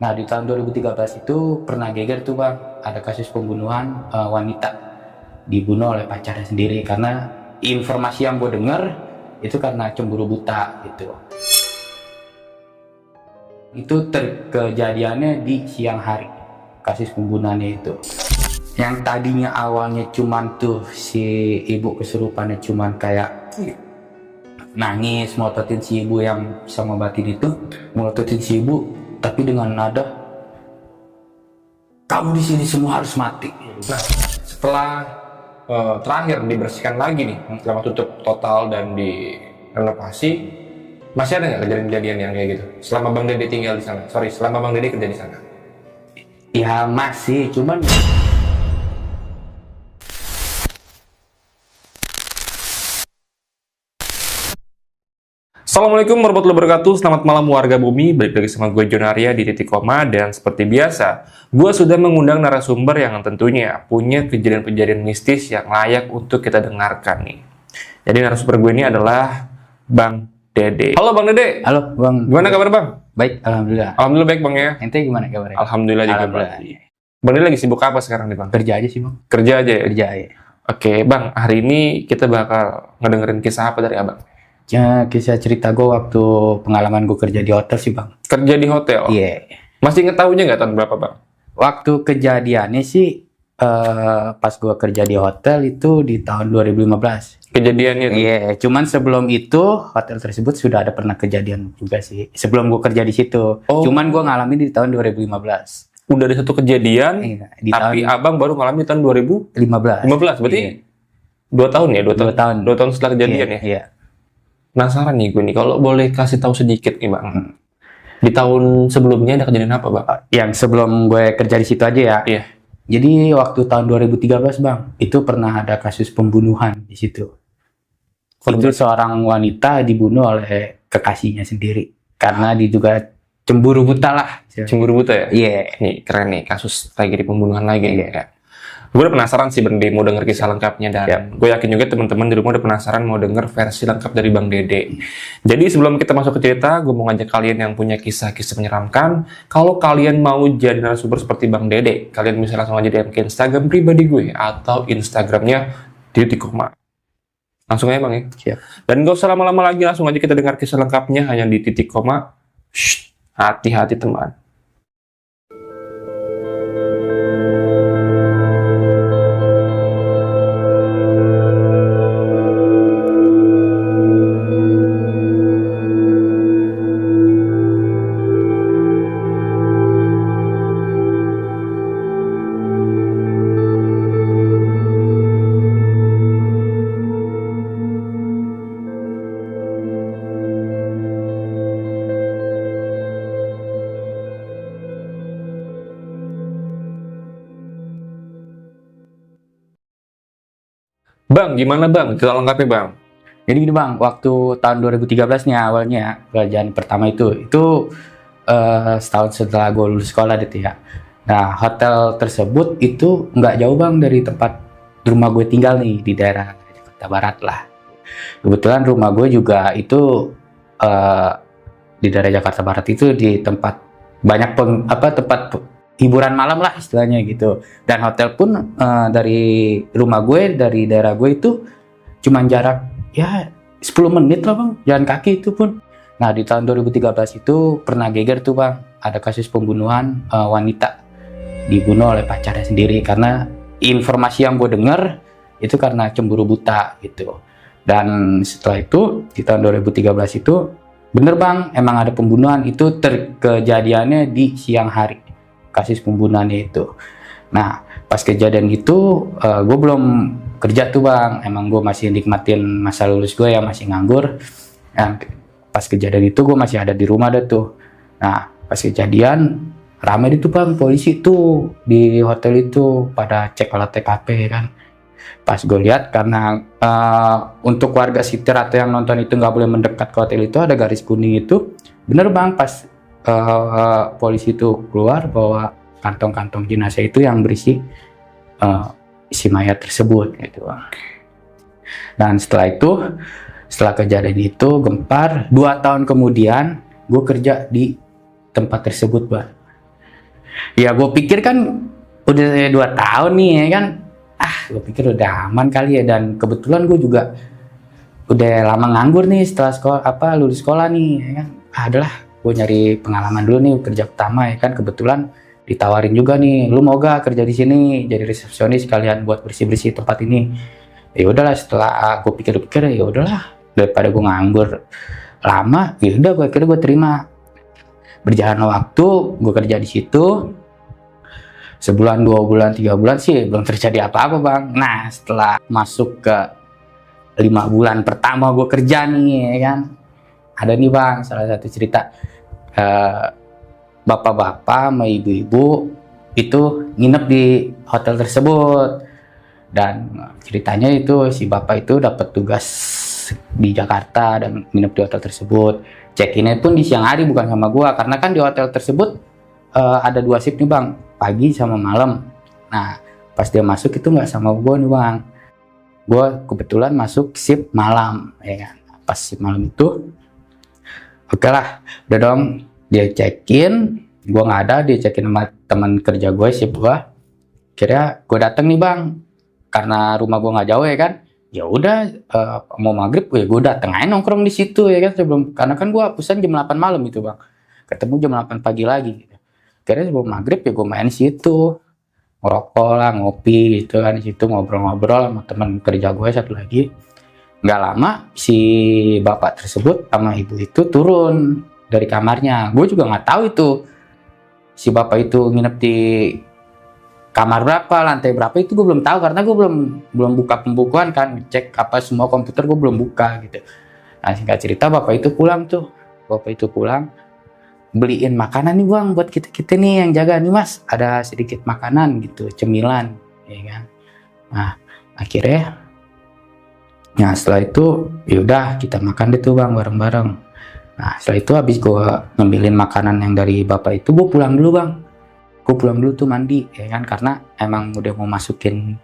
Nah, di tahun 2013 itu pernah geger tuh bang, ada kasus pembunuhan wanita dibunuh oleh pacarnya sendiri karena informasi yang gue dengar itu karena cemburu buta gitu. Itu kejadiannya di siang hari, kasus pembunuhannya itu. Yang tadinya awalnya cuman tuh si ibu kesurupannya cuman kayak nangis melototin si ibu yang sama batin itu, melototin si ibu tapi dengan nada kamu di sini semua harus mati. Nah, setelah terakhir dibersihkan lagi nih, setelah tutup total dan direnovasi, masih ada nggak kejadian-kejadian yang kayak gitu? Selama Bang Dede tinggal di sana, selama Bang Dede kerja di sana? Ya masih, cuman Assalamualaikum warahmatullahi wabarakatuh. Selamat malam warga bumi. Balik lagi sama gue Jonaria di Titik Koma. Dan seperti biasa, gue sudah mengundang narasumber yang tentunya punya kejadian-kejadian mistis yang layak untuk kita dengarkan nih. Jadi narasumber gue ini adalah Bang Dede. Halo Bang Dede. halo bang, Gimana kabar Bang? baik alhamdulillah. Alhamdulillah baik Bang ya. Ente gimana kabarnya? Alhamdulillah juga Bang. Alhamdulillah. Bang Dede lagi sibuk apa sekarang nih Bang? Kerja aja sih bang, Kerja aja ya? kerja ya. Oke Bang, hari ini kita bakal ngedengerin kisah apa dari Abang? Ya, kisah cerita gue waktu pengalaman gue kerja di hotel sih bang. Kerja di hotel? Iya. Masih ngetahunya nggak tahun berapa Bang? Waktu kejadiannya sih pas gue kerja di hotel itu di tahun 2015. Kejadiannya tuh? Iya, cuman sebelum itu hotel tersebut sudah ada pernah kejadian juga sih. Sebelum gue kerja di situ. Oh. Cuman gue ngalamin di tahun 2015. Udah ada satu kejadian, Iya, di tapi tahun Abang baru ngalamin di tahun 2015. 15. Berarti Iya. 2 tahun ya? 2 tahun. 2 tahun. 2 tahun setelah kejadian Iya, ya? iya. Penasaran nih gue nih, kalau boleh kasih tahu sedikit nih Bang. Di tahun sebelumnya ada kejadian apa Bang? Yang sebelum gue kerja di situ aja ya. Iya. Jadi waktu tahun 2013 bang, itu pernah ada kasus pembunuhan di situ. Itu seorang wanita dibunuh oleh kekasihnya sendiri karena diduga cemburu buta lah. Cemburu buta ya? Iya. Nih keren nih, kasus lagi di pembunuhan lagi nih ya. Gue udah penasaran sih Bang Dede mau denger kisah lengkapnya dan gue yakin juga teman-teman di rumah udah penasaran mau denger versi lengkap dari Bang Dede. Jadi sebelum kita masuk ke cerita, gue mau ngajak kalian yang punya kisah-kisah menyeramkan, kalau kalian mau jadi narasumber seperti Bang Dede, kalian bisa langsung aja DM ke Instagram pribadi gue atau Instagramnya di Titik Koma. Langsung aja Bang ya. Siap. Dan gak usah lama-lama lagi, langsung aja kita dengar kisah lengkapnya hanya di Titik Koma. Shh, hati-hati teman. Bang, gimana Bang? Cerita lengkapnya Bang. Jadi gini bang, waktu tahun 2013-nya awalnya kerjaan pertama itu setahun setelah gue lulus sekolah gitu ya. Nah hotel tersebut itu nggak jauh bang dari tempat rumah gue tinggal nih di daerah Jakarta Barat lah. Kebetulan rumah gue juga itu di daerah Jakarta Barat itu di tempat banyak tempat hiburan malam lah istilahnya gitu. Dan hotel pun dari rumah gue dari daerah gue itu cuman jarak ya 10 menit lah bang, jalan kaki itu pun. Nah di tahun 2013 itu pernah geger tuh bang, ada kasus pembunuhan wanita dibunuh oleh pacarnya sendiri karena informasi yang gue dengar itu karena cemburu buta gitu. Dan setelah itu di tahun 2013 itu bener bang, emang ada pembunuhan itu kejadiannya di siang hari, kasus pembunuhannya itu. Nah pas kejadian itu gue belum kerja tuh bang, emang gue masih nikmatin masa lulus gue ya, masih nganggur. Nah, pas kejadian itu gue masih ada di rumah dah tuh. Nah pas kejadian ramai itu bang, polisi tuh di hotel itu pada cek olah TKP kan. Pas gue lihat karena untuk warga sekitar atau yang nonton itu nggak boleh mendekat ke hotel itu ada garis kuning itu. Bener bang, pas polisi itu keluar bawa kantong-kantong jenazah itu yang berisi isi mayat tersebut gitu bang. Dan setelah kejadian itu gempar 2 tahun kemudian gue kerja di tempat tersebut bang. Ya gue pikir kan udah 2 tahun nih ya kan, gue pikir udah aman kali ya, dan kebetulan gue juga udah lama nganggur nih setelah lulus sekolah nih ya kan. Adalah gue nyari pengalaman dulu nih kerja pertama ya kan, kebetulan ditawarin juga nih, lu mau gak kerja di sini jadi resepsionis sekalian buat bersih-bersih tempat ini. Ya udahlah, setelah gue pikir-pikir ya udahlah, daripada gue nganggur lama, ya udah akhirnya gue terima. Berjalan waktu, gue kerja di situ sebulan, 2 bulan, 3 bulan sih belum terjadi apa-apa bang. Nah setelah masuk ke 5 bulan pertama gue kerja nih ya kan, ada nih bang salah satu cerita, bapak-bapak sama ibu-ibu itu nginep di hotel tersebut, dan ceritanya itu si bapak itu dapat tugas di Jakarta dan nginep di hotel tersebut. Check-in-nya pun di siang hari, bukan sama gua, karena kan di hotel tersebut ada 2 shift nih bang, pagi sama malam. Nah pas dia masuk itu nggak sama gua nih bang, gua kebetulan masuk shift malam ya kan. Pas shift malam itu oke lah, udah dong, dia check-in, gua nggak ada, dia check-in sama teman kerja gue, shift gua. Kira gue dateng nih bang, karena rumah gua nggak jauh ya kan. Ya udah, mau maghrib ya gue dateng aja nongkrong di situ ya kan, sebelum, karena kan gua pesan jam 8 malam itu bang, ketemu jam 8 pagi lagi gitu. Kira sebelum maghrib ya gue main di situ, ngerokok lah, ngopi gitu kan, di situ ngobrol-ngobrol sama teman kerja gue satu lagi. Nggak lama si bapak tersebut sama ibu itu turun dari kamarnya. Gue juga nggak tahu itu si bapak itu nginep di kamar berapa, lantai berapa, itu gue belum tahu karena gue belum buka pembukuan kan, cek apa semua komputer gue belum buka gitu. Nah singkat cerita bapak itu pulang, beliin makanan nih bang buat kita nih yang jaga nih mas, ada sedikit makanan gitu, cemilan ya kan. Nah akhirnya, nah setelah itu yaudah kita makan deh tuh bang bareng-bareng. Nah setelah itu habis gue ngambilin makanan yang dari bapak itu, gue pulang dulu bang. Gue pulang dulu tuh mandi ya kan, karena emang udah mau masukin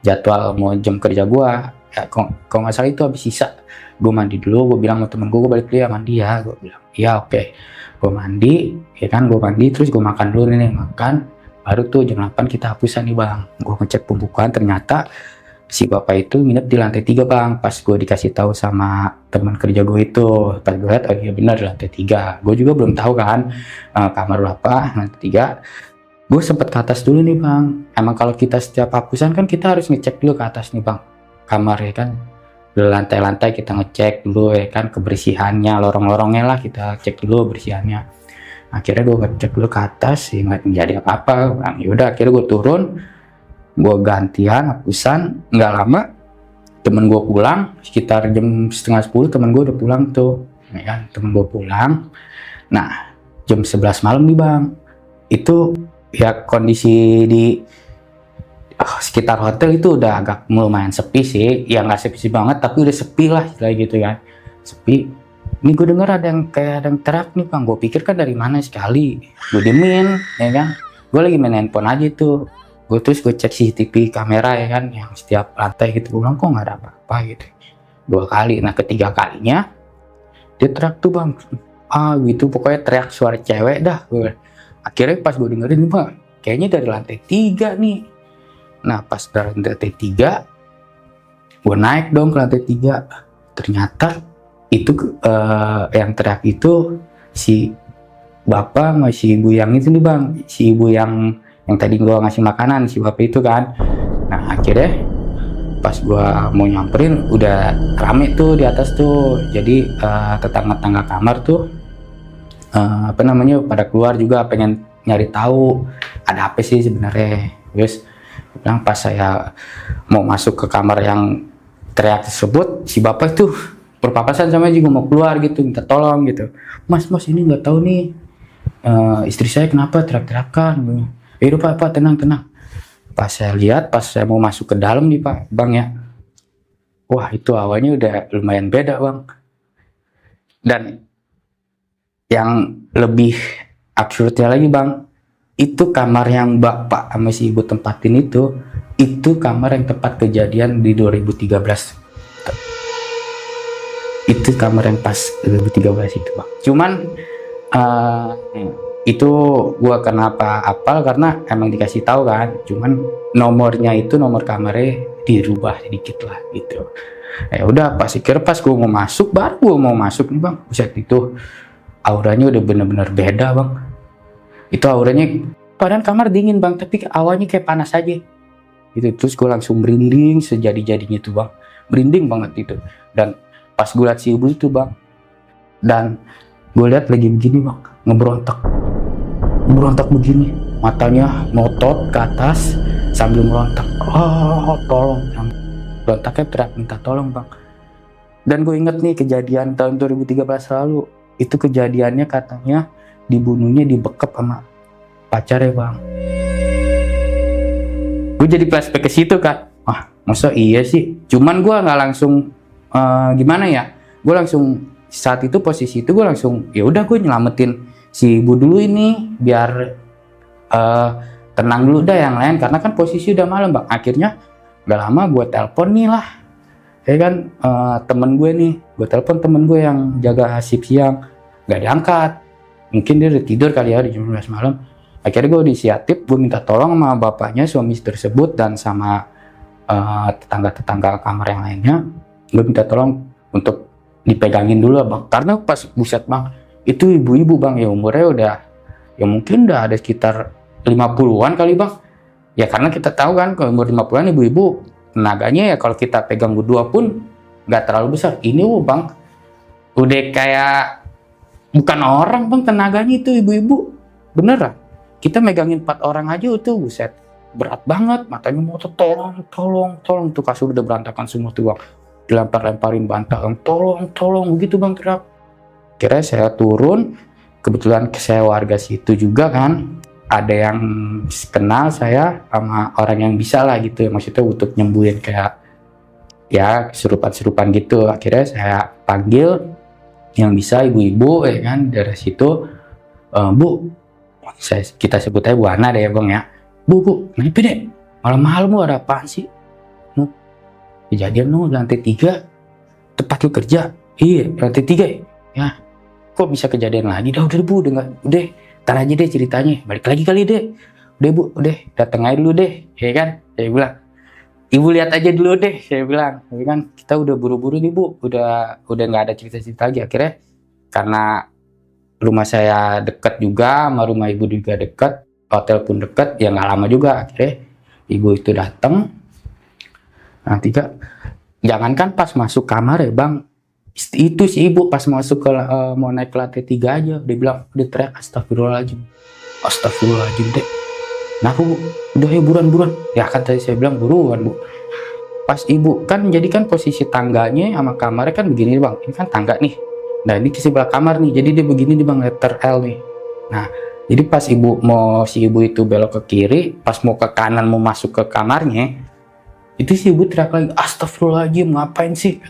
jadwal mau jam kerja gue ya, kalau nggak salah itu habis sisa. Gue mandi dulu, gue bilang sama temen gue balik dulu ya mandi ya, gue bilang iya oke. Gue mandi ya kan, gue mandi terus gue makan dulu nih, makan baru tuh jam 8 kita hapusan nih bang. Gue ngecek pembukuan, ternyata si bapak itu nginep di lantai 3 bang. Pas gue dikasih tahu sama teman kerja gue itu, pas gue lihat oh iya benar di lantai 3. Gue juga belum tahu kan kamar berapa, lantai 3. Gue sempet ke atas dulu nih bang. Emang kalau kita setiap hapusan kan kita harus ngecek dulu ke atas nih bang, kamar ya kan, di lantai-lantai kita ngecek dulu ya kan, kebersihannya, lorong-lorongnya lah kita cek dulu bersihannya. Akhirnya gue ngecek dulu ke atas, ya nggak jadi apa-apa bang. Yaudah akhirnya gue turun, gue gantian hapusan. Nggak lama temen gue pulang, sekitar jam setengah 10 temen gue udah pulang tuh ya kan, temen gue pulang. Nah jam 11 malam nih bang, itu ya kondisi di sekitar hotel itu udah agak lumayan sepi sih, ya nggak sepi banget tapi udah sepi lah kayak gitu kan, sepi. Ini gue denger ada yang kayak ada yang teriak nih bang, gue pikir kan dari mana sekali, gue diemin ya kan, gue lagi main handphone aja tuh. Gue terus gue cek CCTV kamera ya kan, yang setiap lantai gitu, gue bilang kok nggak ada apa-apa gitu 2 kali. Nah ketiga kalinya dia teriak tuh bang, gitu pokoknya teriak suara cewek dah. Akhirnya pas gue dengerin bang, kayaknya dari lantai 3 nih. Nah pas dari lantai 3 gue naik dong ke lantai 3. Ternyata itu yang teriak itu si bapak sama si ibu yang itu nih bang, si ibu yang tadi gue ngasih makanan, si bapak itu kan. Nah akhirnya pas gue mau nyamperin udah rame tuh di atas tuh. Jadi tetangga-tetangga kamar tuh pada keluar juga pengen nyari tahu ada apa sih sebenarnya. Terus bilang pas saya mau masuk ke kamar yang teriak tersebut, si bapak itu berpapasan sama juga mau keluar gitu, minta tolong gitu. Mas ini nggak tahu nih istri saya kenapa teriak-teriakan. Yaudah pak tenang. Pas saya lihat, pas saya mau masuk ke dalam nih pak bang ya, wah itu awalnya udah lumayan beda bang. Dan yang lebih absurdnya lagi bang, itu kamar yang bapak sama si ibu tempatin itu kamar yang tempat kejadian di 2013. Itu kamar yang pas 2013 itu bang. Cuman itu gua kenapa apal karena emang dikasih tahu kan, cuman nomornya itu nomor kamarnya dirubah sedikit lah gitu. Ya udah pas gua mau masuk, baru gua mau masuk nih bang, buset itu auranya udah bener-bener beda bang. Itu auranya, padahal kamar dingin bang, tapi awalnya kayak panas aja gitu. Terus gua langsung merinding sejadi-jadinya tuh bang, merinding banget itu. Dan pas gua liat si ibu itu bang, dan gua liat lagi begini bang, ngeberontak begini, matanya ngotot ke atas sambil merontak, oh tolong, berontaknya teriak minta tolong bang. Dan gue inget nih kejadian tahun 2013 lalu, itu kejadiannya katanya dibunuhnya dibekep sama pacarnya bang. Gue jadi flashback ke situ kan, masa iya sih, cuman gue nggak langsung gimana ya, gue langsung saat itu posisi itu gue langsung ya udah gue nyelamatin si ibu dulu ini biar tenang dulu dah yang lain, karena kan posisi udah malam bang. Akhirnya gak lama gue telepon nih lah, ya kan, temen gue nih, gue telepon temen gue yang jaga shift siang, gak diangkat, mungkin dia udah tidur kali ya di jam 12 malam. Akhirnya gue inisiatif, gue minta tolong sama bapaknya suami tersebut dan sama tetangga-tetangga kamar yang lainnya, gue minta tolong untuk dipegangin dulu bang, karena pas buset bang, itu ibu-ibu bang, ya umurnya udah, ya mungkin udah ada sekitar 50-an kali bang. Ya karena kita tahu kan kalau umur 50-an ibu-ibu tenaganya ya kalau kita pegang berdua pun nggak terlalu besar. Ini bang udah kayak bukan orang bang, tenaganya itu ibu-ibu beneran. Kita megangin 4 orang aja itu buset berat banget, matanya mau tolong tuh, kasur udah berantakan semua tuh bang, dilempar-lemparin bantal, tolong gitu bang, teriak. Kira saya turun, kebetulan saya warga situ juga kan, ada yang kenal saya sama orang yang bisa lah gitu, maksudnya untuk nyembuhin kayak ya kesurupan-kesurupan gitu. Akhirnya saya panggil yang bisa, ibu-ibu ya kan, dari situ, Bu, kita sebut aja Bu Ana deh ya bang ya, Bu, kenapa deh malam-malam Bu, ada apaan sih? Kejadian lu lantai 3 tempat lu kerja. Iya lantai 3 ya, kok bisa kejadian lagi? Udah Bu, udah tar aja deh ceritanya, balik lagi kali deh. Udah Bu, udah dateng aja dulu deh, ya kan? Saya bilang, ibu lihat aja dulu deh, saya bilang, ya kan? Kita udah buru-buru nih Bu, udah nggak ada cerita-cerita lagi. Akhirnya karena rumah saya dekat juga, sama rumah ibu juga dekat, hotel pun dekat, ya nggak lama juga. Akhirnya ibu itu datang. Nah, jangankan pas masuk kamar ya bang, itu si ibu pas masuk ke mau naik ke lantai 3 aja dia bilang, dia teriak astagfirullahaladzim deh. Nah Bu, udah ya buruan ya kan, tadi saya bilang buruan Bu. Pas ibu kan, jadi kan posisi tangganya sama kamarnya kan begini bang, ini kan tangga nih, nah ini di sebelah kamar nih, jadi dia begini nih bang, letter L nih. Nah jadi pas si ibu itu belok ke kiri, pas mau ke kanan mau masuk ke kamarnya, itu si ibu teriak lagi, astagfirullahaladzim ngapain sih?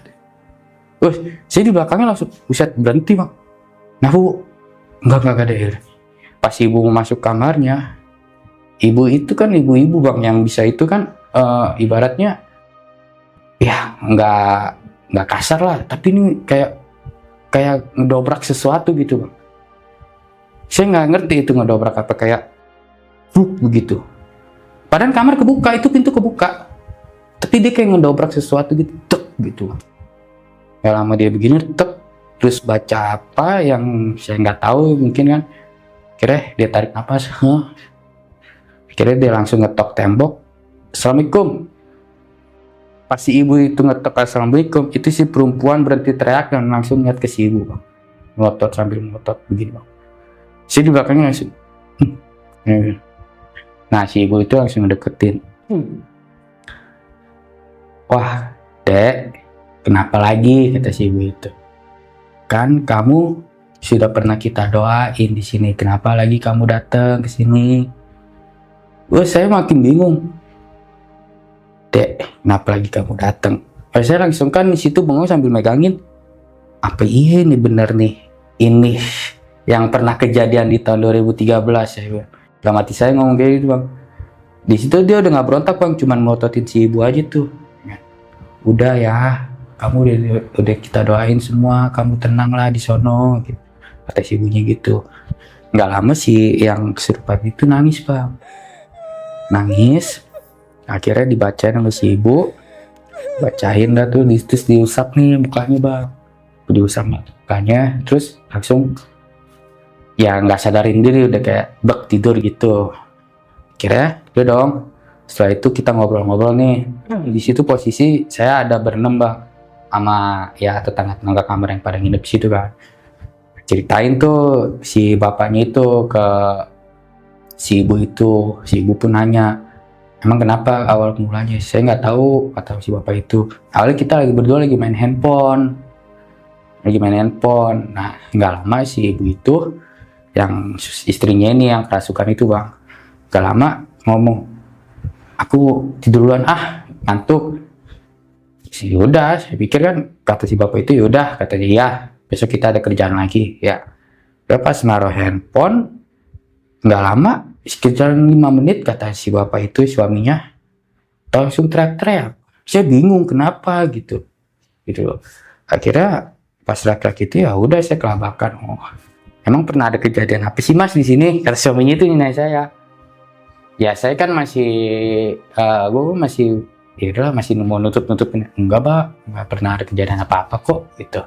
Wah, saya di belakangnya langsung buset berhenti bang. Nah Bu, enggak ada. Pas ibu mau masuk kamarnya, ibu itu kan ibu-ibu bang yang bisa itu kan, ibaratnya ya nggak kasar lah, tapi ini kayak ngedobrak sesuatu gitu bang. Saya nggak ngerti itu ngedobrak apa, kayak begitu. Padahal kamar kebuka, itu pintu kebuka, tapi dia kayak ngedobrak sesuatu gitu, gitu. Gak lama dia begini, terus baca apa yang saya nggak tahu mungkin kan. Akhirnya dia tarik nafas, akhirnya dia langsung ngetok tembok, Assalamualaikum. Pas si ibu itu ngetok Assalamualaikum, itu si perempuan berhenti teriak dan langsung lihat ke si ibu bang, melotot sambil melotot begini bang. Si di belakangnya langsung, nah si ibu itu langsung deketin. Wah Dek, kenapa lagi, kata si ibu itu, kan kamu sudah pernah kita doain di sini, kenapa lagi kamu datang ke sini? Wah saya makin bingung. Dek, kenapa lagi kamu datang? Saya langsung kan di situ bengong sambil megangin, apa iya ini bener nih, ini yang pernah kejadian di tahun 2013 saya. Dalam hati saya ngomong kayak gitu bang. Di situ dia udah nggak berontak bang, cuman ngototin si ibu aja tuh. Udah ya, kamu udah kita doain semua, kamu tenanglah di sono, gitu. Kata si ibunya gitu. nggak lama si yang kesurupan itu nangis bang, nangis. Akhirnya dibacain sama si ibu, bacain dah tuh, terus diusap nih mukanya bang, diusap mukanya, terus langsung ya nggak sadarin diri, udah kayak bek tidur gitu. Akhirnya udah dong, setelah itu kita ngobrol-ngobrol nih. Di situ posisi saya ada berenam bang, sama ya tetangga-tetangga kamar yang pada nginep situ kan. Ceritain tuh si bapaknya itu ke si ibu pun nanya, emang kenapa awal mulanya? Saya nggak tahu, kata si bapak itu. Awalnya kita lagi berdua lagi main handphone. Nah, nggak lama si ibu itu, yang istrinya ini yang kerasukan itu bang, nggak lama ngomong, aku tidur duluan ngantuk. Yaudah, saya pikir kan, kata si bapak itu yaudah, katanya ya, besok kita ada kerjaan lagi. Ya, udah pas naruh handphone, nggak lama, sekitar 5 menit, kata si bapak itu, suaminya langsung teriak-teriak. Saya bingung kenapa gitu loh. Akhirnya pas teriak-teriak itu ya udah saya kelabakan. Oh, emang pernah ada kejadian apa sih mas di sini? Kata suaminya itu nanya saya. Ya saya kan gue masih ya udah, masih mau nutupin. Enggak pak, nggak pernah ada kejadian apa-apa kok gitu.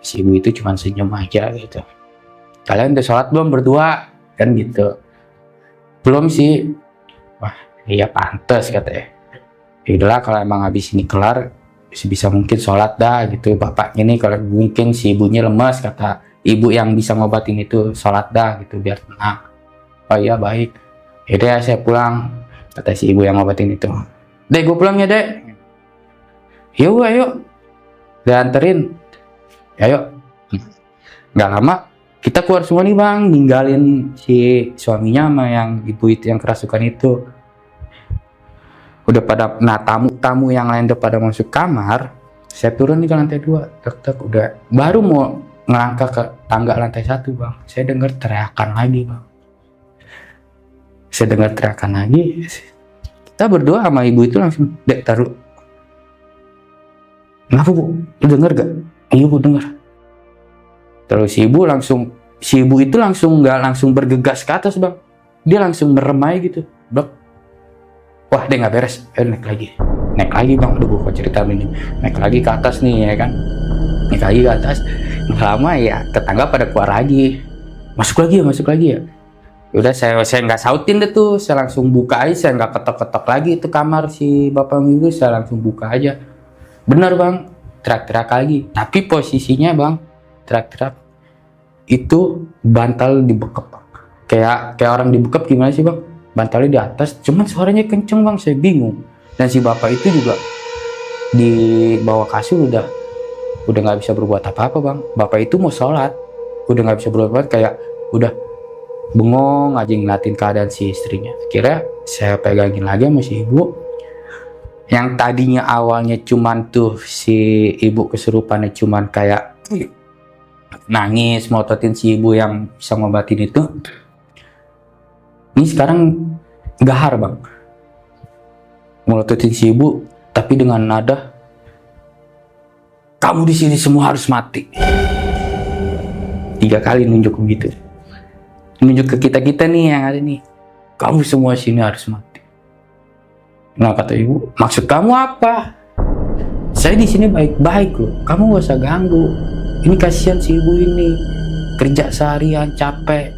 Si ibu itu cuma senyum aja gitu. Kalian udah sholat belum berdua? Kan gitu. Belum sih. Wah iya pantas katanya. Yaudahlah kalau emang habis ini kelar, sebisa mungkin sholat dah gitu. Bapaknya nih kalau mungkin si ibunya lemas, kata ibu yang bisa ngobatin itu, sholat dah gitu biar tenang. Oh iya baik. Yaudah saya pulang, kata si ibu yang ngobatin itu. Dek gue pulang ya dek. Yuk ayo. Udah anterin. Ayo. Gak lama kita keluar semua nih bang, ninggalin si suaminya sama yang ibu itu yang kerasukan itu. Udah pada, nah tamu-tamu yang lain udah pada masuk kamar, saya turun nih ke lantai 2, tek udah baru mau ngelangkah ke tangga lantai 1 bang, saya dengar teriakan lagi bang. Kita berdua sama ibu itu langsung, dek taruh. Kenapa bu? Lu denger gak? Iya bu denger. Terus si ibu itu langsung nggak langsung bergegas ke atas bang, dia langsung merem aja gitu, blok. Wah dia nggak beres, naik lagi bang, aduh gue kok cerita ini, naik lagi ke atas nih ya kan, naik lagi ke atas, lama ya tetangga pada keluar lagi, masuk lagi ya. Udah saya nggak sautin deh tuh, saya langsung buka aja, saya nggak ketok-ketok lagi itu kamar si bapak itu, saya langsung buka aja. Bener bang, teriak-teriak lagi, tapi posisinya bang teriak-teriak itu bantal dibekep, kayak orang dibekep gimana sih bang? Bantalnya di atas, cuman suaranya kenceng bang, saya bingung. Dan si bapak itu juga di bawah kasur udah nggak bisa berbuat apa-apa bang. Bapak itu mau sholat, udah nggak bisa berbuat, kayak udah bengong aja ngeliatin keadaan si istrinya. Akhirnya saya pegangin lagi sama si ibu, yang tadinya awalnya cuman tuh si ibu kesurupannya cuman kayak nangis mototin si ibu yang bisa ngobatin itu. Ini sekarang gahar bang, melototin si ibu, tapi dengan nada, kamu di sini semua harus mati. 3 kali nunjuk begitu, nunjuk ke kita nih yang ada nih, kamu semua sini harus mati. Nah kata ibu, maksud kamu apa? Saya di sini baik-baik loh, kamu gak usah ganggu. Ini kasihan si ibu ini, kerja seharian capek.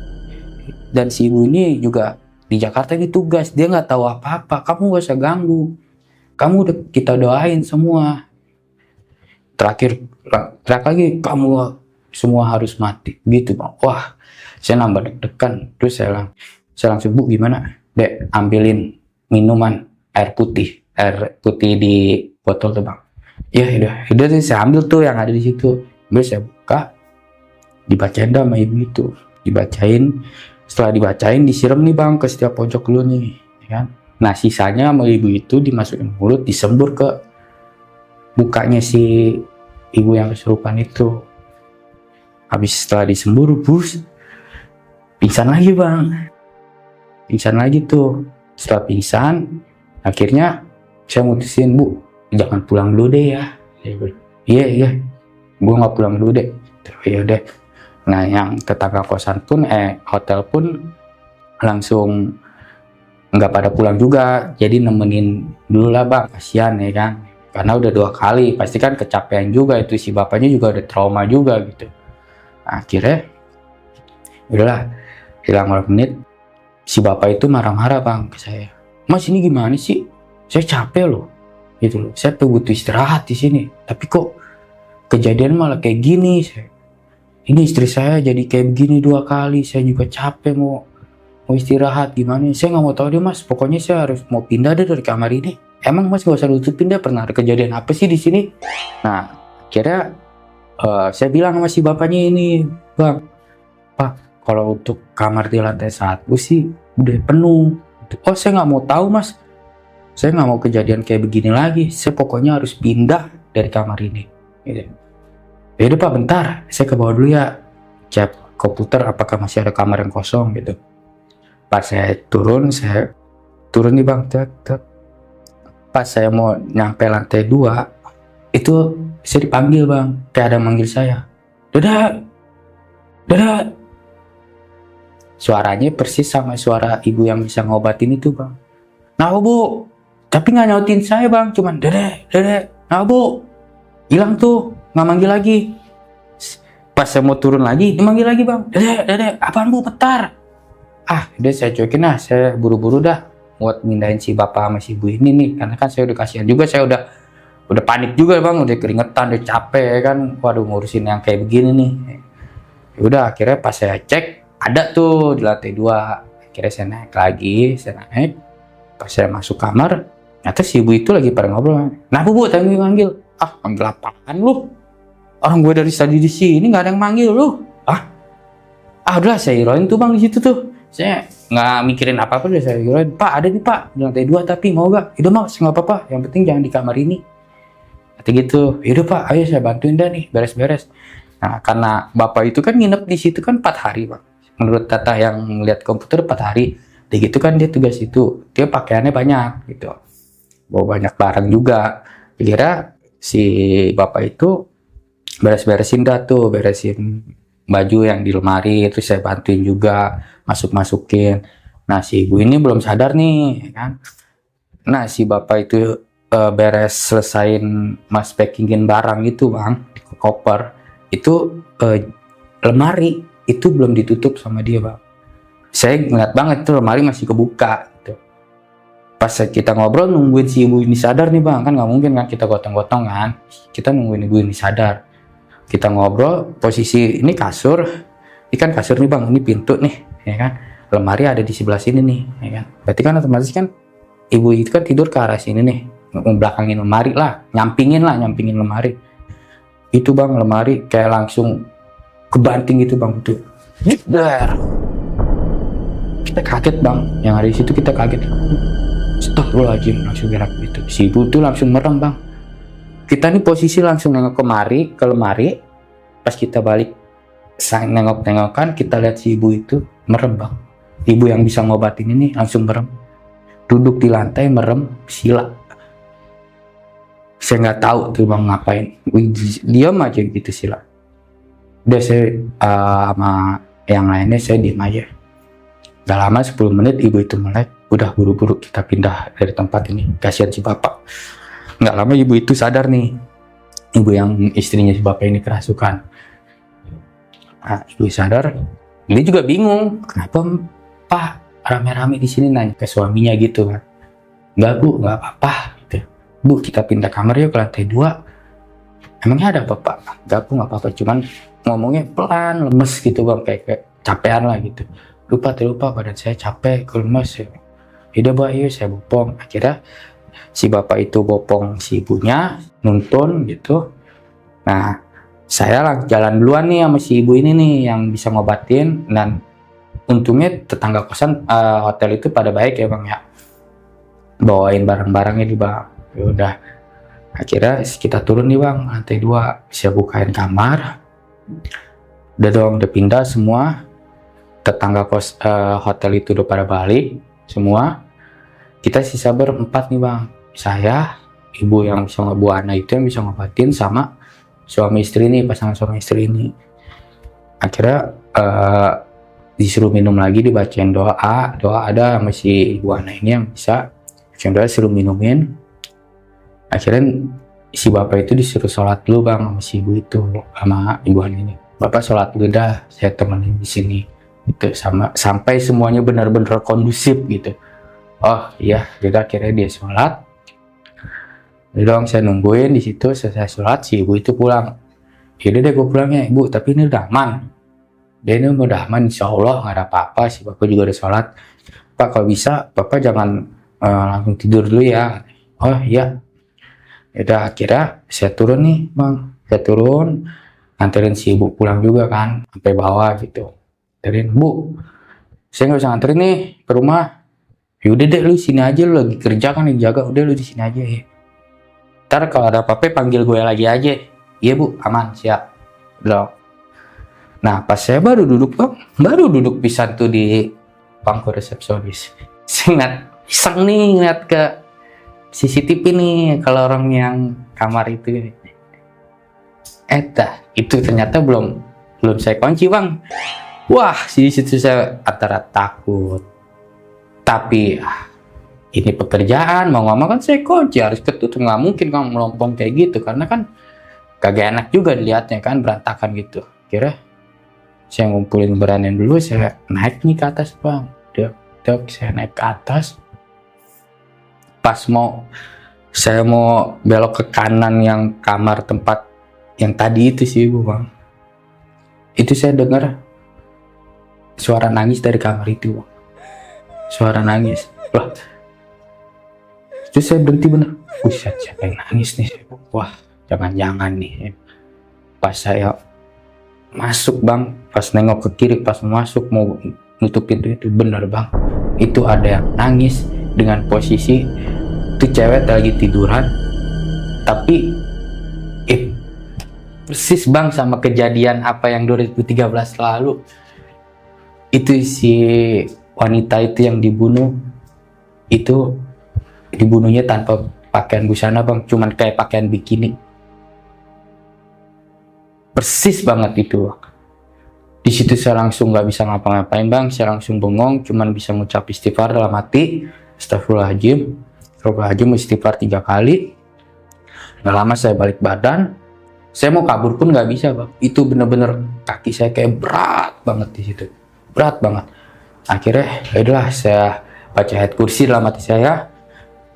Dan si ibu ini juga di Jakarta ini tugas, dia nggak tahu apa-apa, kamu gak usah ganggu, kamu kita doain semua. Terakhir lagi, kamu semua harus mati gitu bang. Wah saya nambah deg-degan. Terus saya langsung, bu gimana dek, ambilin minuman air putih di botol tuh bang. Ya udah saya ambil tuh yang ada di situ. Terus saya buka, dibacain dah sama ibu itu, dibacain. Setelah dibacain, disiram nih bang ke setiap pojok lu nih, ya kan? Nah sisanya sama ibu itu dimasukin mulut, disembur ke mukanya si ibu yang kesurupan itu. Habis setelah disembur, pingsan lagi bang, pingsan lagi tuh. Setelah pingsan, akhirnya saya mutusin, bu jangan pulang dulu deh ya. Iya, gue nggak pulang dulu deh. Ya udah, Nah yang tetangga kosan pun hotel pun langsung nggak pada pulang juga, jadi nemenin dulu lah bang, kasihan ya kan, karena udah 2 kali pasti kan kecapean juga, itu si bapaknya juga udah trauma juga gitu. Nah, akhirnya udahlah, hilang beberapa menit si bapak itu marah-marah bang ke saya, mas ini gimana sih, saya capek loh gitu loh, saya butuh istirahat di sini, tapi kok kejadian malah kayak gini. Ini istri saya jadi kayak begini 2 kali, saya juga capek mau istirahat gimana. Saya nggak mau tahu deh mas, pokoknya saya harus mau pindah deh dari kamar ini. Emang mas gak usah tutupin deh, pernah ada kejadian apa sih di sini? Nah akhirnya saya bilang sama si bapaknya ini, bang, pak, kalau untuk kamar di lantai 1 sih udah penuh. Oh saya nggak mau tahu mas, saya nggak mau kejadian kayak begini lagi, saya pokoknya harus pindah dari kamar ini gitu. Ya udah pak, bentar, saya ke bawah dulu ya, cek komputer apakah masih ada kamar yang kosong gitu. Pas saya turun nih bang, pas saya mau nyampe lantai 2 itu saya dipanggil bang, kayak ada yang manggil saya, dadah. Suaranya persis sama suara ibu yang bisa ngobatin itu bang. Nah bu, tapi nggak nyautin saya bang, cuman dede. Nah bu, hilang tuh, nggak manggil lagi. Pas saya mau turun lagi, dimanggil lagi bang, dede, apaan bu, bentar. Udah saya cuekin, saya buru-buru dah buat mindahin si bapak sama si ibu ini nih, karena kan saya udah kasihan juga, saya udah panik juga bang, udah keringetan, udah capek kan, waduh ngurusin yang kayak begini nih. Udah akhirnya pas saya cek ada tuh di lantai 2, akhirnya saya naik lagi, pas saya masuk kamar, ternyata si ibu itu lagi pada ngobrol. Nah bu, tadi manggil, manggil apaan lu? Orang gue dari tadi di sini nggak ada yang manggil lu. Udah saya hirain tuh bang di situ tuh. Saya nggak mikirin apa-apa, udah saya hirain. Pak ada nih pak di lantai 2 tapi mau gak? Udah mas nggak apa-apa. Yang penting jangan di kamar ini. Kata gitu. Yaudah pak, ayo saya bantuin dah nih beres-beres. Nah karena bapak itu kan nginep di situ kan 4 hari bang. Menurut data yang lihat komputer 4 hari. Dia gitu kan dia tugas itu. Dia pakaiannya banyak gitu. Bawa banyak barang juga. Kira si bapak itu beresin baju yang di lemari, terus saya bantuin juga masukin. Nah si ibu ini belum sadar nih kan. Nah si bapak itu beres selesain mas packingin barang itu bang di koper itu, lemari itu belum ditutup sama dia bang. Saya ngeliat banget tuh lemari masih kebuka gitu. Pas kita ngobrol nungguin si ibu ini sadar nih bang, kan nggak mungkin kan kita gotong-gotong kan, kita nungguin ibu ini sadar. Kita ngobrol, posisi ini kasur, ini kan kasur nih bang, ini pintu nih, ya kan. Lemari ada di sebelah sini nih, ya kan. Berarti kan otomatis kan ibu itu kan tidur ke arah sini nih, membelakangin lemari lah, nyampingin lemari. Itu bang, lemari kayak langsung kebanting gitu bang, tuh. Dar. Kita kaget bang, yang ada di situ kita kaget. Astagfirullahaladzim, langsung gerak gitu. Si ibu tuh langsung merem bang. Kita nih posisi langsung nengok ke lemari, pas kita balik nengok-nengokan, kita lihat si ibu itu merem bang. Ibu yang bisa ngobatin ini langsung merem, duduk di lantai merem, sila. Saya nggak tahu tuh bang ngapain, diam aja gitu sila. Udah saya sama yang lainnya saya diam aja. Gak lama 10 menit ibu itu melek, udah buru-buru kita pindah dari tempat ini, kasihan si bapak. Nggak lama ibu itu sadar nih, ibu yang istrinya si bapak ini kerasukan. Nah, ibu sadar, dia juga bingung, kenapa pak rame-rame di sini, nanya ke suaminya gitu kan. Nggak bu, nggak apa-apa. Gitu. Bu kita pindah kamar yuk ke lantai 2. Emangnya ada apa pak? Nggak bu, nggak apa-apa, cuman ngomongnya pelan, lemes gitu bang, kayak capean lah gitu. Lupa badan saya capek, lemes. Yaudah bu, ayo saya bopong. Akhirnya si bapak itu bopong si ibunya, nuntun gitu. Nah saya jalan duluan nih sama si ibu ini nih yang bisa ngobatin, dan untungnya tetangga kosan hotel itu pada baik ya bang ya, bawain barang-barangnya di bang. Udah akhirnya kita turun nih bang, lantai 2, saya bukain kamar, udah pindah semua. Tetangga hotel itu udah pada balik semua. Kita sisa berempat nih bang, saya, ibu yang bisa Bu Ana itu yang bisa ngobatin, sama suami istri ini, pasangan suami istri ini. Akhirnya disuruh minum lagi, dibacain doa ada masih ibu anak ini yang bisa, doa suruh minumin. Akhirnya si bapak itu disuruh sholat dulu bang sama si ibu itu, sama ibu anak ini. Bapak sholat dulu dah, saya temenin di sini. Itu sampai semuanya benar-benar kondusif gitu. Oh iya, jadi akhirnya dia sholat. Dong saya nungguin di situ, selesai sholat si ibu itu pulang. Yaudah deh gue pulang ya ibu, tapi ini udah aman. Dia ini udah aman, insya Allah nggak ada apa-apa. Si bapak juga udah sholat. Pak kalau bisa bapak jangan langsung tidur dulu ya. Oh iya. Yaudah akhirnya saya turun nih bang, saya turun nganterin si ibu pulang juga kan, sampai bawah gitu. Nganterin bu, saya nggak bisa nganterin nih ke rumah. Yaudah deh lu sini aja, lu lagi kerja kan yang jaga, udah lu di sini aja ya. Ntar kalau ada apa-apa panggil gue lagi aja. Iya bu, aman, siap. Loh. Nah pas saya baru duduk pisan tuh di bangku resepsionis. Saya iseng nih ngeliat ke CCTV nih kalau orang yang kamar itu. Itu ternyata belum saya kunci bang. Wah, di situ saya antara takut, tapi ini pekerjaan, mau ngomong kan saya kunci harus ketutup, nggak mungkin kamu melompong kayak gitu karena kan kagak enak juga dilihatnya kan berantakan gitu. Kira saya ngumpulin beranian dulu, saya naik nih ke atas bang, saya naik ke atas. Pas saya mau belok ke kanan yang kamar tempat yang tadi itu sih ibu bang, itu saya dengar suara nangis dari kamar itu bang. Suara nangis loh. Terus saya berhenti bener. Siapa yang nangis nih? Wah, jangan-jangan nih. Pas saya masuk bang, pas nengok ke kiri, pas masuk mau nutup pintu itu, bener bang, itu ada yang nangis dengan posisi itu cewek lagi tiduran, tapi persis bang sama kejadian apa yang 2013 lalu. Itu si wanita itu yang dibunuh, itu dibunuhnya tanpa pakaian busana bang, cuman kayak pakaian bikini. Persis banget itu. Di situ saya langsung nggak bisa ngapa-ngapain bang, saya langsung bengong, cuman bisa ngucap istighfar dalam hati, astagfirullahaladzim, istighfar 3 kali. Nggak lama saya balik badan, saya mau kabur pun nggak bisa bang. Itu bener-bener kaki saya kayak berat banget di situ, berat banget. Akhirnya yaudahlah saya baca ayat kursi dalam hati saya,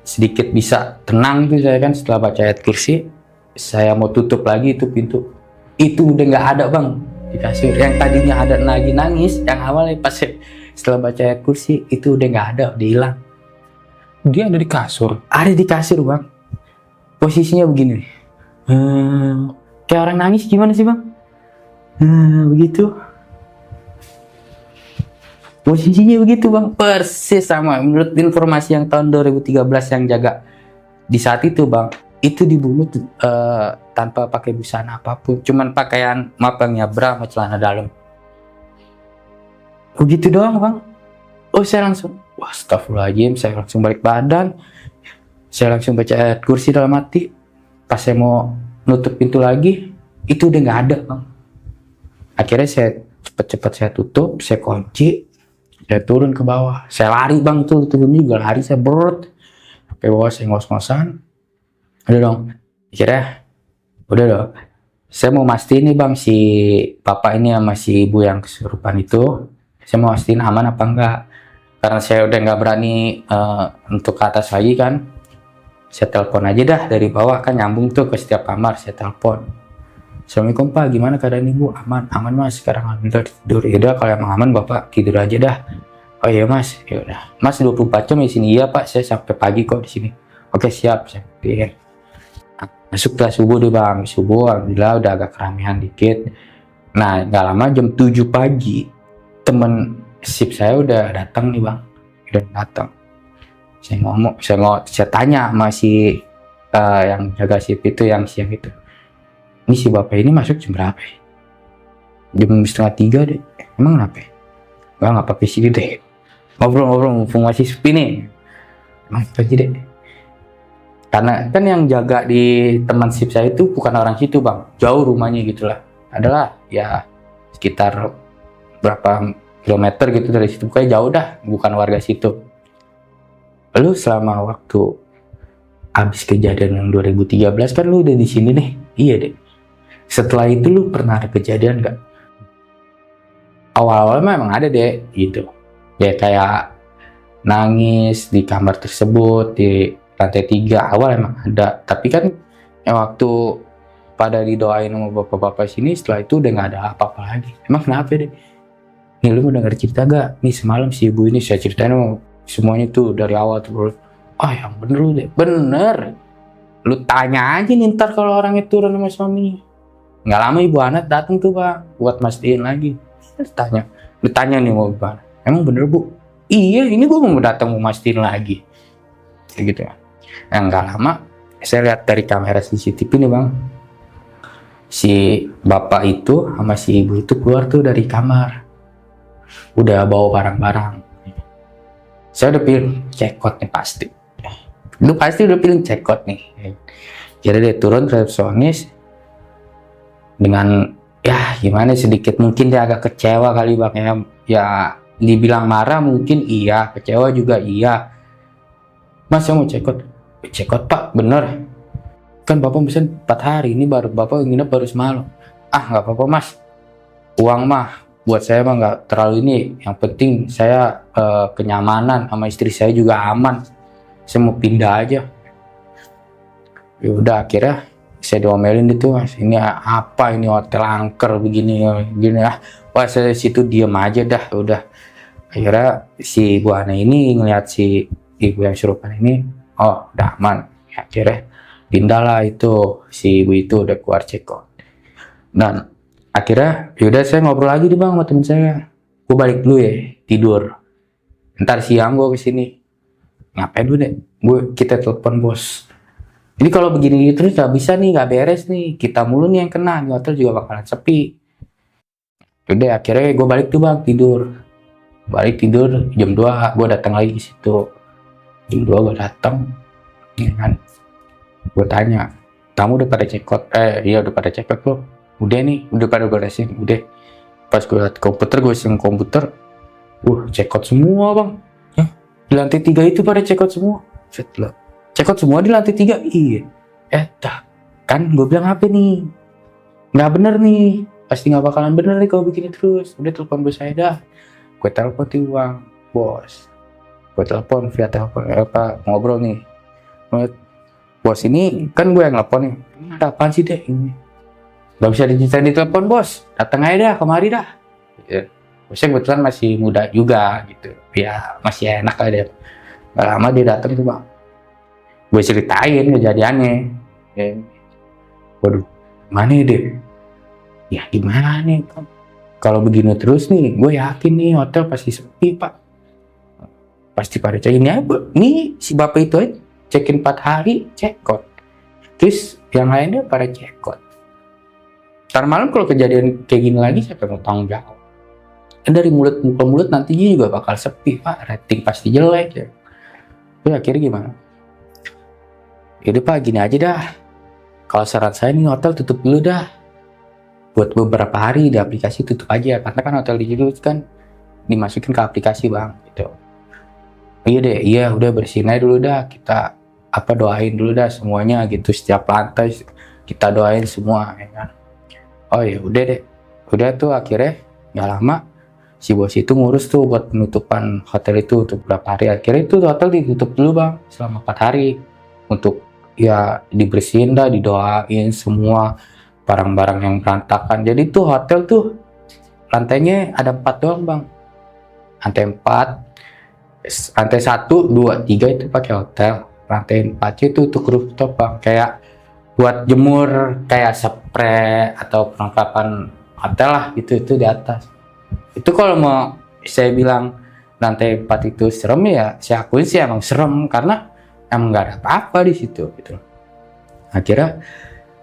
sedikit bisa tenang tuh saya kan. Setelah baca ayat kursi, saya mau tutup lagi itu pintu, itu udah nggak ada bang di kasur. Yang tadinya ada lagi nangis, yang awalnya pas setelah baca ayat kursi itu udah nggak ada, udah hilang. Dia ada di kasur? Ada di kasur bang, posisinya begini, kayak orang nangis gimana sih bang, begitu. Posisinya begitu bang, persis sama menurut informasi yang tahun 2013 yang jaga di saat itu bang, itu dibunuh tanpa pakai busana apapun, cuman pakaian bang ya, bra sama celana dalam, begitu doang bang. Oh saya langsung, wah astagfirullahaladzim, saya langsung balik badan, saya langsung baca ayat kursi dalam hati. Pas saya mau nutup pintu lagi, itu udah nggak ada bang. Akhirnya saya cepet-cepet saya tutup, saya kunci. Saya turun ke bawah, saya lari bang, turun juga lari, saya berut sampai bawah, saya ngos-ngosan. Udah dong, akhirnya udah dong, saya mau mastiin nih bang, si bapak ini sama si ibu yang kesurupan itu, saya mau mastiin aman apa enggak, karena saya udah nggak berani untuk ke atas lagi kan. Saya telepon aja dah dari bawah, kan nyambung tuh ke setiap kamar. Saya telepon, assalamualaikum pak, gimana keadaan ibu? Aman mas, sekarang alhamdulillah tidur. Yaudah kalau emang aman bapak tidur aja dah. Oh iya mas, yaudah mas 24 jam di sini. Iya pak, saya sampai pagi kok di sini. Oke siap, saya pikir. Masuklah subuh deh bang, subuh alhamdulillah udah agak keramaian dikit. Nah nggak lama jam 7 pagi temen sip saya udah datang nih bang, udah datang. Saya tanya sama si yang jaga sip itu yang siang itu, ini si bapak ini masuk jam berapa ya? Jam 2:30 deh. Emang kenapa? Nggak apa-apa sih deh. Ngobrol-ngobrol mumpung masih sepi nih. Emang apa sih deh? Karena kan yang jaga di teman sip saya itu bukan orang situ bang. Jauh rumahnya gitulah. Adalah ya sekitar berapa kilometer gitu dari situ, kayak jauh dah, bukan warga situ. Lu selama waktu abis kejadian yang 2013 kan lu udah di sini nih. Iya deh. Setelah itu lu pernah ada kejadian nggak? Awal-awal memang ada deh gitu. Ya kayak nangis di kamar tersebut di lantai 3 awal emang ada. Tapi kan yang waktu pada didoain sama bapak-bapak sini, setelah itu udah nggak ada apa-apa lagi. Emang kenapa deh? Nih lu mau denger cerita gak? Nih semalam si ibu ini saya ceritain semuanya tuh dari awal tuh. Yang bener lu deh. Bener. Lu tanya aja nih ntar kalau orangnya turun sama suaminya. Nggak lama ibu anak datang tuh bang, buat mastiin lagi. Lu tanya nih mau ibu anak, emang bener bu? Iya, ini gua mau datang mau mastiin lagi. Kayak gitu ya. Nggak lama, saya lihat dari kamera CCTV nih bang. Si bapak itu sama si ibu itu keluar tuh dari kamar. Udah bawa barang-barang. Saya udah pilih cekot nih pasti. Lu pasti udah pilih cekot nih. Jadi dia turun ke resepsionis dengan ya gimana, sedikit mungkin dia agak kecewa kali bang ya. Dibilang marah mungkin iya, kecewa juga iya. Mas saya mau cekot. Cekot pak, bener. Kan bapak pesen 4 hari, ini baru bapak nginep baru semalam. Nggak apa-apa mas. Uang mah buat saya mah nggak terlalu ini. Yang penting saya kenyamanan sama istri saya juga aman. Saya mau pindah aja. Ya udah akhirnya saya diomelin itu mas. Ini apa ini hotel angker begini lah. Wah saya situ diem aja dah. Udah akhirnya si ibu Ana ini ngeliat si ibu yang surupan ini, udah aman. Akhirnya pindah lah itu si ibu itu udah keluar cekot. Dan akhirnya yaudah saya ngobrol lagi nih bang sama temen saya. Gue balik dulu ya tidur. Ntar siang gue kesini. Ngapain dulu deh? Kita telepon bos. Jadi kalau begini terus nggak bisa nih, nggak beres nih. Kita mulu nih yang kena. Di hotel juga bakalan sepi. Udah akhirnya gue balik tuh bang tidur. Balik tidur jam 2 gue datang lagi ke situ. Jam 2 gue datang. Ya kan? Gue tanya, kamu udah pada cekot? Iya udah pada cekot loh. Udah nih, udah pada beresin, udah. Pas gue liat komputer, gue iseng komputer, cekot semua bang. Di lantai 3 itu pada cekot semua. Cekot semua di lantai 3? Iya. Kan gue bilang apa nih? Nggak bener nih, pasti nggak bakalan bener nih kalau begini terus. Udah telepon bos saya dah. Gue telepon tuh bang, bos. Gue telepon via telepon, ngobrol nih. Bos ini kan gue yang nelfon nih. Ada apaan sih deh ini? Gak bisa diceritain di telepon bos. Datang aja dah kemari dah. Ya. Bosnya kebetulan masih muda juga gitu. Ya masih enak lah dia. Gak lama dia datang tuh bang. Gue ceritain kejadiannya. Ya. Waduh, mana deh? Ya gimana nih? Kalau begini terus nih, gue yakin nih hotel pasti sepi pak. Pasti pada check-in ya. Nih si bapak itu aja check-in 4 hari, cekot. Terus yang lainnya pada cekot. Ntar malam kalau kejadian kayak gini lagi, siapa mau tanggung jawab? Dari mulut ke mulut nantinya juga bakal sepi pak. Rating pasti jelek ya. Terus akhirnya gimana? Yaudah pak gini aja dah. Kalau saran saya nih hotel tutup dulu dah. Buat beberapa hari di aplikasi tutup aja. Karena kan hotel di situ kan dimasukin ke aplikasi bang. Gitu. Iya deh, iya udah bersihin aja dulu dah. Kita doain dulu dah semuanya gitu. Setiap lantai kita doain semua ya kan. Ya udah deh. Udah tuh akhirnya nggak lama si bos itu ngurus tuh buat penutupan hotel itu untuk beberapa hari. Akhirnya itu hotel ditutup dulu bang selama 4 hari untuk ya dibersihin dah, didoain semua barang-barang yang berantakan. Jadi tuh hotel tuh lantainya ada 4 doang bang. Lantai 4, lantai 1, 2, 3 itu pakai hotel. Lantai 4 itu untuk rooftop bang. Kayak buat jemur kayak spray atau perlengkapan hotel lah gitu, itu di atas. Itu kalau mau saya bilang lantai 4 itu serem ya, saya akuin sih emang serem karena emang nggak ada apa-apa di situ gitu. Akhirnya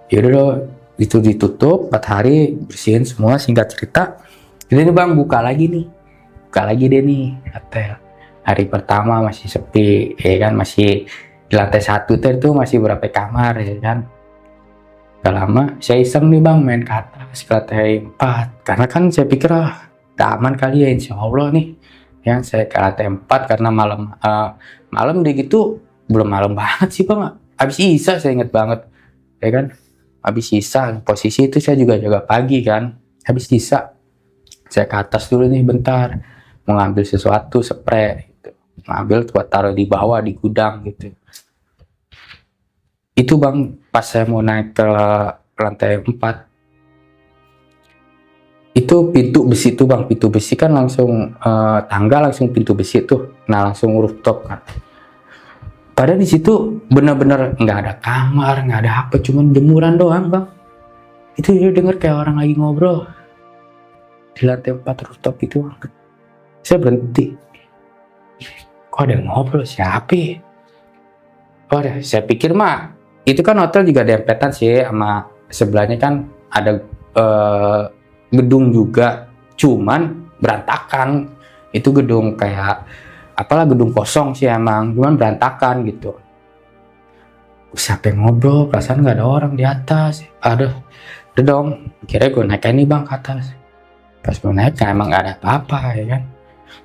yaudah loh, itu ditutup 4 hari, bersihin semua. Singkat cerita, ini bang buka lagi deh nih hotel. Hari pertama masih sepi ya kan, masih di lantai 1 itu masih berapa kamar ya kan. Gak lama saya iseng nih bang main ke atas ke lantai 4 karena kan saya pikir udah aman kali ya insya Allah nih ya. Saya ke lantai 4 karena malam deh gitu, belum malam banget sih bang, habis isya saya inget banget ya kan, habis isya posisi itu saya juga jaga pagi kan. Habis isya saya ke atas dulu nih bentar mau ngambil sesuatu spray gitu. Ngambil buat taruh di bawah di gudang gitu. Itu bang pas saya mau naik ke lantai 4 itu pintu besi tuh bang, pintu besi kan langsung tangga langsung pintu besi tuh, nah langsung rooftop kan. Padahal di situ bener-bener nggak ada kamar, nggak ada apa, cuman jemuran doang bang. Itu dia denger kayak orang lagi ngobrol di lantai 4 rooftop itu bang. Saya berhenti, kok ada yang ngobrol, siapa ya? Oh deh, saya pikir mah itu kan hotel juga dempetan sih sama sebelahnya kan ada gedung juga, cuman berantakan. Itu gedung kayak apalah, gedung kosong sih emang, cuman berantakan gitu. Siapa yang ngobrol, perasaan nggak ada orang di atas. Aduh, udah dong, kira gue naik ini bang ke atas. Pas gue naik emang nggak ada apa-apa ya kan.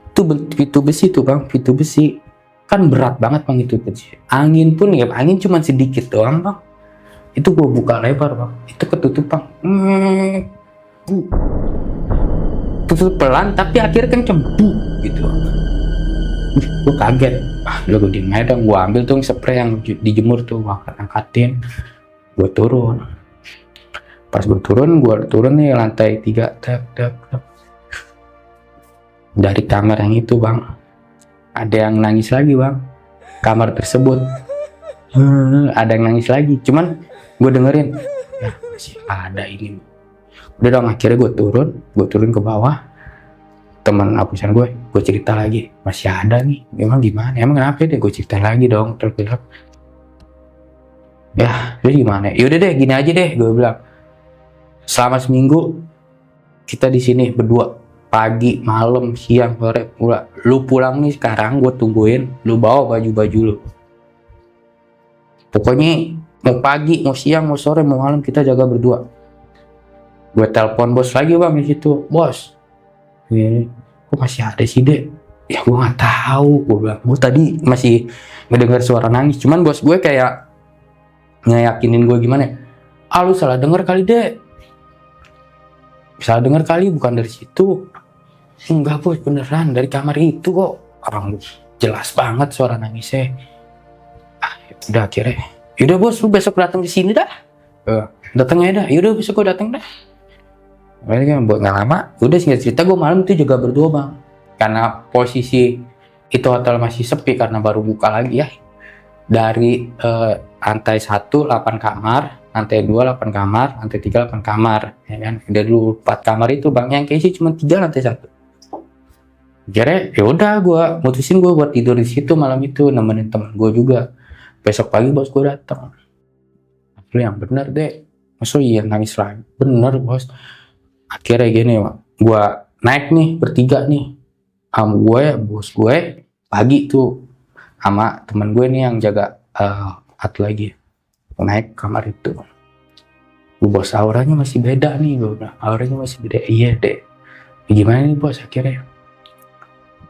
Itu pintu besi tuh bang, pintu besi kan berat banget bang itu besi. Angin pun ya, angin cuma sedikit doang bang. Itu gue buka lebar bang, itu ketutup bang. Tutup pelan tapi akhirnya kan cembu gitu. Gue kaget, udah gue diem aja dong. Gue ambil tuh spray yang dijemur tuh, gue angkatin, gue turun. Pas gue turun nih lantai 3, tap. Dari kamar yang itu bang, ada yang nangis lagi bang. Kamar tersebut ada yang nangis lagi, cuman gue dengerin ya masih ada ini. Udah dong, akhirnya gue turun ke bawah. Teman hapusan gue cerita lagi, masih ada nih. Emang gimana? Emang kenapa deh? Gue cerita lagi dong, terus ya terus gimana? Yaudah deh, gini aja deh, gue bilang. Selama seminggu kita di sini berdua, pagi, malam, siang, sore, lu pulang nih sekarang, gue tungguin. Lu bawa baju-baju lu. Pokoknya mau pagi, mau siang, mau sore, mau malam kita jaga berdua. Gue telepon bos lagi bang di situ, bos. Kok masih ada sih dek? Ya gue nggak tahu, gue bilang. Gue tadi masih ngedengar suara nangis, cuman bos gue kayak ngeyakinin gue gimana? Lu salah denger kali dek. Salah denger kali, bukan dari situ. Enggak bos, beneran dari kamar itu kok. Orang jelas banget suara nangisnya. Udah akhirnya, yaudah bos, lu besok datang di sini dah. Datang aja dah. Yaudah besok gue datang dah. Kan buat nggak lama, udah singkat cerita gue malam itu juga berdua bang. Karena posisi itu hotel masih sepi karena baru buka lagi ya. Dari lantai 1 8 kamar, lantai 2 8 kamar, lantai 3 8 kamar, ya kan. Dari dulu 4 kamar itu bang, yang keisi cuma 3 lantai 1. Jadi ya udah gue mutusin gue buat tidur di situ malam itu, nemenin temen gue juga. Besok pagi bos gue datang. Lu yang bener deh, maksudnya iya nangis lagi. Bener bos. Akhirnya gini, gue naik nih bertiga nih, sama gue, bos gue, pagi tuh sama teman gue nih yang jaga satu lagi. Naik kamar itu, bos auranya masih beda nih, gue bilang auranya masih beda. Iya deh, gimana nih bos? Akhirnya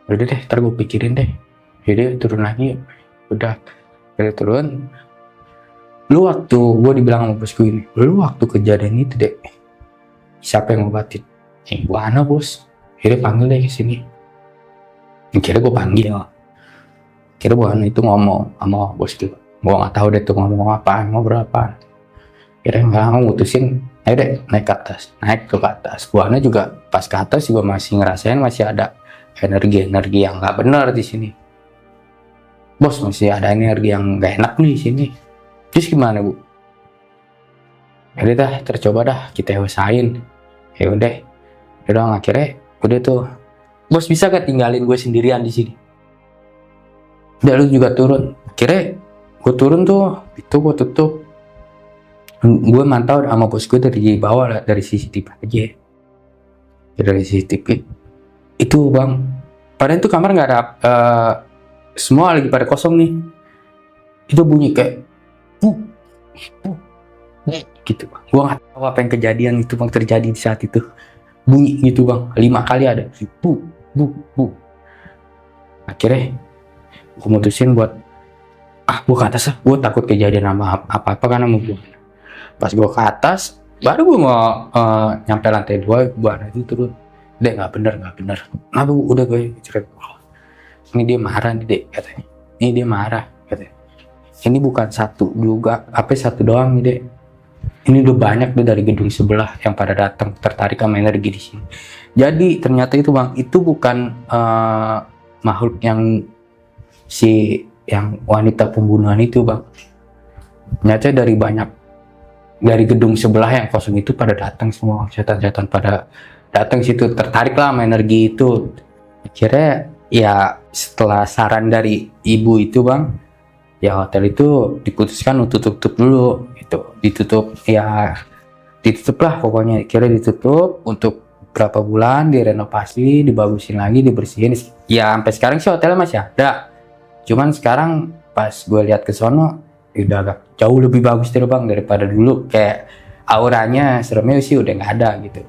udah deh, ntar gue pikirin deh. Jadi turun lagi, udah turun. Lu waktu gue dibilang sama bos gue ini, lu waktu kejadian itu deh, siapa yang ngobatin? Gue Ana bos. Akhirnya panggil deh ke sini. Akhirnya gue panggil. Akhirnya Bu Ana itu ngomong sama bos gue. Gue nggak tahu deh tuh ngomong apaan, ngobrol apaan. Akhirnya nggak mau mutusin, ayo deh naik ke atas, naik ke atas. Bu Ana juga pas ke atas juga masih ngerasain masih ada energi yang nggak benar di sini. Bos, masih ada energi yang nggak enak nih di sini. Terus gimana bu? Jadi dah, tercoba dah kita usahain. Ya udah dong, akhirnya udah tuh, bos bisa gak tinggalin gue sendirian di sini? Udah lu juga turun. Akhirnya gue turun tuh, itu gue tutup. Gue mantau sama bos gue dari bawah lah, dari CCTV aja. Dari CCTV itu bang, padahal itu kamar nggak ada, semua lagi pada kosong nih. Itu bunyi kayak gitu bang. Gue nggak tahu apa yang kejadian itu bang, terjadi di saat itu. Bunyi gitu bang, 5 kali ada, bu. Akhirnya gue mutusin buat gue ke atas lah, gue takut kejadian apa-apa karena mau gue. Pas gue ke atas, baru gue mau nyampe lantai 2, gue itu turun. Dek, nggak bener. Nah bu, udah gue cerita. Ini dia marah nih dek, katanya. Ini dia marah, katanya. Ini bukan satu juga, satu doang nih dek. Ini udah banyak deh dari gedung sebelah yang pada datang tertarik sama energi di sini. Jadi ternyata itu bang, itu bukan makhluk yang yang wanita pembunuhan itu bang. Ternyata dari gedung sebelah yang kosong itu pada datang semua, setan-setan pada datang situ, tertarik lah sama energi itu. Akhirnya ya setelah saran dari ibu itu bang, ya hotel itu diputuskan untuk tutup dulu gitu. Ditutup lah pokoknya. Kira ditutup untuk berapa bulan, direnovasi, dibagusin lagi, dibersihin. Ya sampai sekarang sih hotelnya masih ada. Cuman sekarang pas gue lihat ke sono udah agak jauh lebih bagus tuh bang daripada dulu. Kayak auranya, seremnya sih udah nggak ada gitu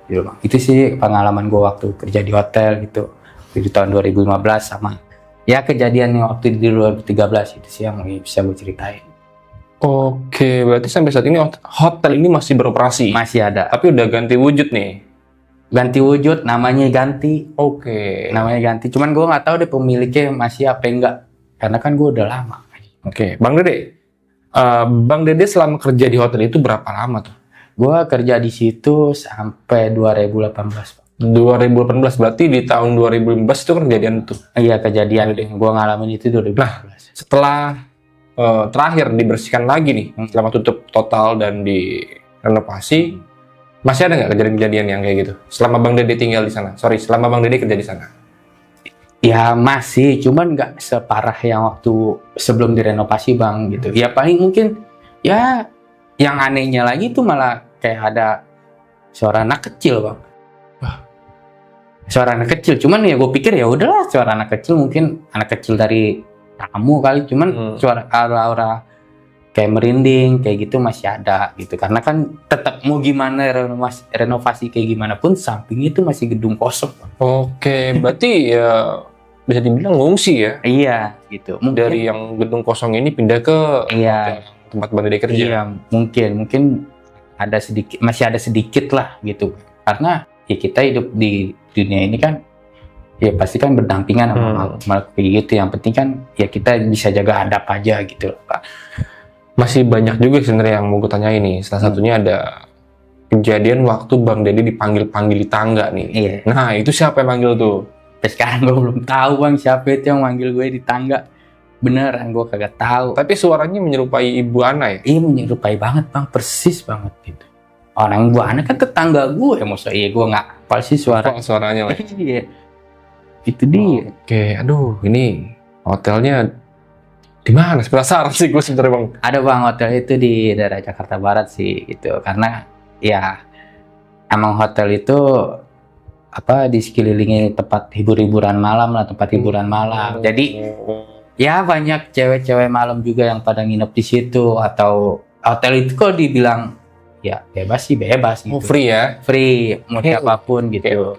bang. Itu sih pengalaman gue waktu kerja di hotel gitu di tahun 2015 sama ya kejadian yang waktu di 2013 itu sih yang bisa gue ceritain. Oke, berarti sampai saat ini hotel ini masih beroperasi? Masih ada. Tapi udah ganti wujud nih? Ganti wujud, namanya ganti. Oke. Namanya ganti, cuman gue nggak tahu deh pemiliknya masih apa enggak. Karena kan gue udah lama. Oke, Bang Dede. Bang Dede selama kerja di hotel itu berapa lama tuh? Gue kerja di situ sampai 2018. 2018, berarti di tahun 2015 itu kan kejadian tuh? Iya, kejadian. Gue ngalamin itu 2015. Nah, setelah terakhir dibersihkan lagi nih, selama tutup total dan direnovasi, masih ada nggak kejadian-kejadian yang kayak gitu? Selama Bang Dede tinggal di sana? Selama Bang Dede kerja di sana? Ya masih, cuman nggak separah yang waktu sebelum direnovasi bang gitu. Ya paling mungkin ya yang anehnya lagi tuh malah kayak ada suara anak kecil bang. Suara anak kecil, cuman ya gue pikir ya udahlah suara anak kecil, mungkin anak kecil dari tamu kali, cuman suara aura-aura kayak merinding kayak gitu masih ada gitu. Karena kan tetap mau gimana renovasi kayak gimana pun samping itu masih gedung kosong. Oke, berarti ya bisa dibilang ngungsi ya? Iya, gitu. Mungkin, dari yang gedung kosong ini pindah ke tempat Bang Dede kerja? Iya, mungkin masih ada sedikit lah gitu. Karena ya kita hidup di dunia ini kan ya pasti kan berdampingan sama makhluk kayak gitu. Yang penting kan ya kita bisa jaga hadap aja gitu loh, Pak. Masih banyak juga sebenarnya yang mau gue tanya ini. Salah satunya ada kejadian waktu Bang Dede dipanggil-panggil di tangga nih. Iya. Nah, itu siapa yang manggil tuh? Sampai sekarang gue belum tahu bang siapa itu yang manggil gue di tangga. Beneran gue kagak tahu. Tapi suaranya menyerupai Ibu Ana ya? Iya, menyerupai banget bang, persis banget gitu. Orang Ibu Ana kan tetangga gue, maksudnya iya gue nggak apal sih suaranya lah. Iya, itu dia. Oke, aduh ini hotelnya di mana? Penasaran sih gue sebenarnya bang. Ada bang, hotel itu di daerah Jakarta Barat sih gitu. Karena ya emang hotel itu di sekelilingi tempat hiburan malam lah, tempat hiburan malam. Jadi ya banyak cewek-cewek malam juga yang pada nginep di situ. Atau hotel itu kok dibilang ya bebas sih bebas gitu. Free ya? Free, mau siapapun gitu.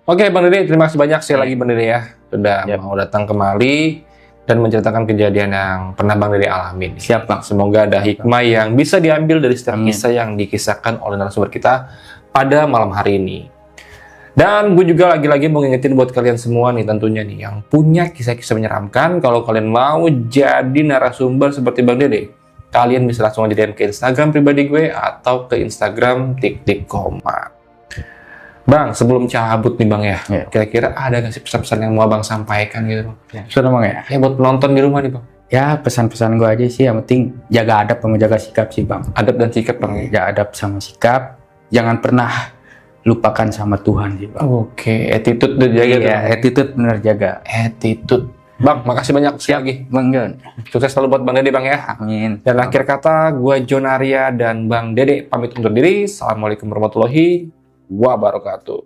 Oke Bang Dede, terima kasih banyak sekali lagi Bang Dede ya sudah mau datang kembali dan menceritakan kejadian yang pernah Bang Dede alamin. Siap Bang. Semoga ada hikmah yang bisa diambil dari setiap kisah yang dikisahkan oleh narasumber kita pada malam hari ini. Dan gue juga lagi-lagi mau ngingetin buat kalian semua nih tentunya nih yang punya kisah-kisah menyeramkan, kalau kalian mau jadi narasumber seperti Bang Dede, kalian bisa langsung aja DM ke Instagram pribadi gue atau ke Instagram Tik-Tik Koma. Bang, sebelum cabut nih Bang ya, kira-kira ada nggak sih pesan-pesan yang mau Bang sampaikan gitu Bang? Sudah Bang ya? Buat penonton di rumah nih Bang. Ya pesan-pesan gue aja sih, yang penting jaga adab sama jaga sikap sih Bang. Adab dan sikap Bang ya? Jaga adab sama sikap, jangan pernah lupakan sama Tuhan sih Bang. Oke, attitude udah jaga tuh. Attitude bener jaga. Attitude. Bang, makasih banyak sekali lagi. Bang Jon. Sukses selalu buat Bang Dede Bang ya. Amin. Dan akhir kata, gue Jon Arya dan Bang Dede pamit undur diri. Assalamualaikum warahmatullahi wabarakatuh.